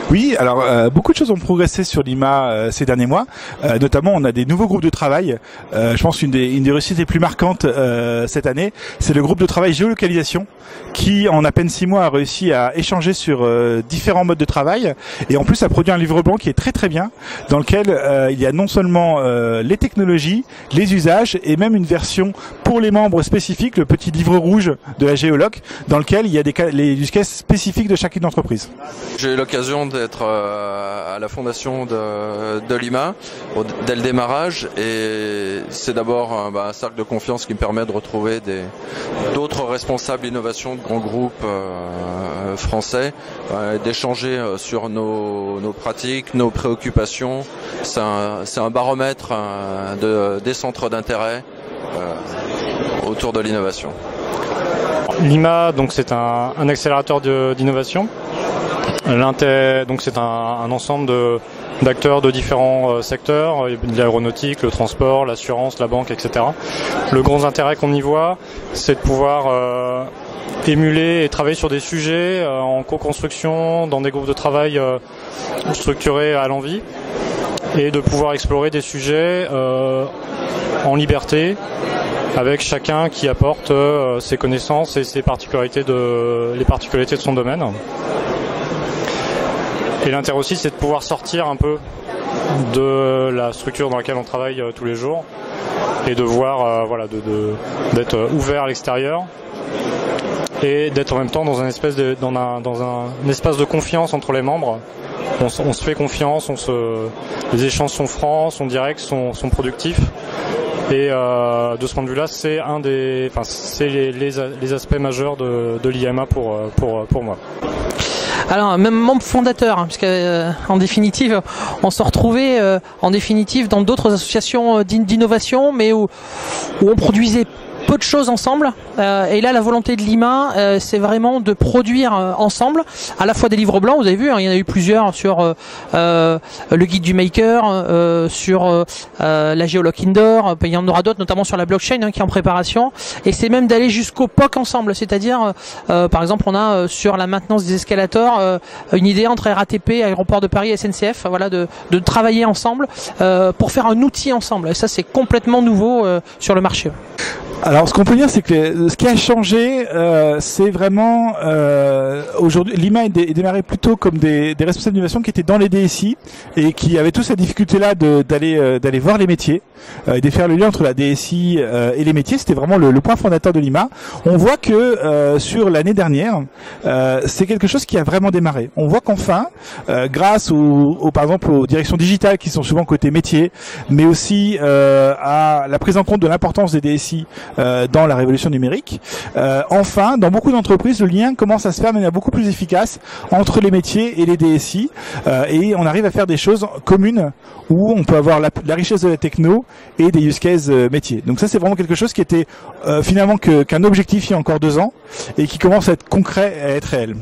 Oui, alors beaucoup de choses ont progressé sur Lima ces derniers mois. Notamment, on a des nouveaux groupes de travail. Je pense une des réussites les plus marquantes cette année, c'est le groupe de travail géolocalisation qui, en à peine 6 mois, a réussi à échanger sur différents modes de travail et en plus a produit un livre blanc qui est très très bien, dans lequel il y a non seulement les technologies, les usages et même une version pour les membres spécifiques, le petit livre rouge de la géoloc, dans lequel il y a les use cases spécifiques de chacune d'entreprise. J'ai eu l'occasion d'être à la fondation de Lima dès le démarrage et c'est d'abord un cercle de confiance qui me permet de retrouver d'autres responsables d'innovation de grands groupes français, d'échanger sur nos pratiques, nos préoccupations. C'est un baromètre des centres d'intérêt autour de l'innovation. Lima, donc c'est un accélérateur d'innovation. Donc c'est un ensemble d'acteurs de différents secteurs, l'aéronautique, le transport, l'assurance, la banque, etc. Le grand intérêt qu'on y voit, c'est de pouvoir émuler et travailler sur des sujets en co-construction, dans des groupes de travail structurés à l'envie, et de pouvoir explorer des sujets en liberté, avec chacun qui apporte ses connaissances et les particularités de son domaine. Et l'intérêt aussi, c'est de pouvoir sortir un peu de la structure dans laquelle on travaille tous les jours et de voir, d'être ouvert à l'extérieur et d'être en même temps dans un espace de confiance entre les membres. On se fait confiance, les échanges sont francs, sont directs, sont productifs. Et de ce point de vue-là, c'est les aspects majeurs de l'IMA pour moi. Alors même membre fondateur, puisque en définitive, on se retrouvait dans d'autres associations d'innovation, mais où on produisait peu de choses ensemble, et là la volonté de Lima, c'est vraiment de produire ensemble à la fois des livres blancs, vous avez vu, il y en a eu plusieurs sur le guide du maker, sur la géoloc indoor, il y en aura d'autres notamment sur la blockchain qui est en préparation, et c'est même d'aller jusqu'au POC ensemble, c'est-à-dire par exemple on a sur la maintenance des escalators une idée entre RATP, Aéroport de Paris et SNCF, de travailler ensemble pour faire un outil ensemble, et ça c'est complètement nouveau sur le marché. Alors, ce qu'on peut dire, c'est que ce qui a changé, c'est vraiment aujourd'hui, Lima est démarré plutôt comme des responsables d'innovation qui étaient dans les DSI et qui avaient tous cette difficulté-là d'aller voir les métiers et de faire le lien entre la DSI et les métiers. C'était vraiment le point fondateur de Lima. On voit que sur l'année dernière, c'est quelque chose qui a vraiment démarré. On voit qu'enfin, grâce par exemple aux directions digitales qui sont souvent côté métier, mais aussi à la prise en compte de l'importance des DSI dans la révolution numérique. Enfin, dans beaucoup d'entreprises, le lien commence à se faire de manière beaucoup plus efficace entre les métiers et les DSI, et on arrive à faire des choses communes où on peut avoir la richesse de la techno et des use cases métiers. Donc ça, c'est vraiment quelque chose qui était finalement qu'un objectif il y a encore 2 ans et qui commence à être concret et à être réel.